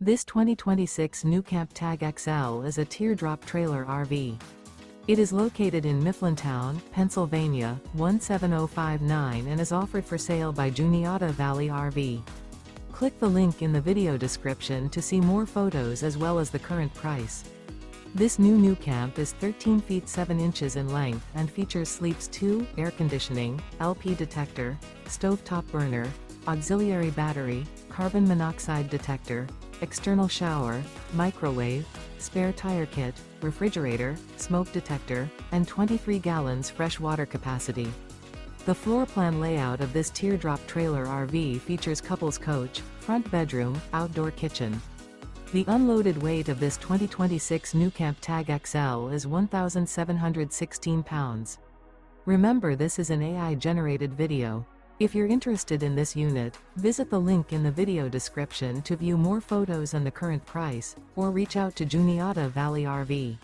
This 2026 NuCamp Tag XL is a teardrop trailer RV. It is located in Mifflintown, Pennsylvania, 17059 and is offered for sale by Juniata Valley RV. Click the link in the video description to see more photos as well as the current price. This new NuCamp is 13 feet 7 inches in length and features sleeps 2, air conditioning, LP detector, stovetop burner, auxiliary battery, carbon monoxide detector, external shower, microwave, spare tire kit, refrigerator, smoke detector, and 23 gallons fresh water capacity. The floor plan layout of this teardrop trailer RV features couples coach, front bedroom, outdoor kitchen. The unloaded weight of this 2026 NuCamp Tag XL is 1,716 pounds. Remember, this is an AI-generated video. If you're interested in this unit, visit the link in the video description to view more photos and the current price, or reach out to Juniata Valley RV.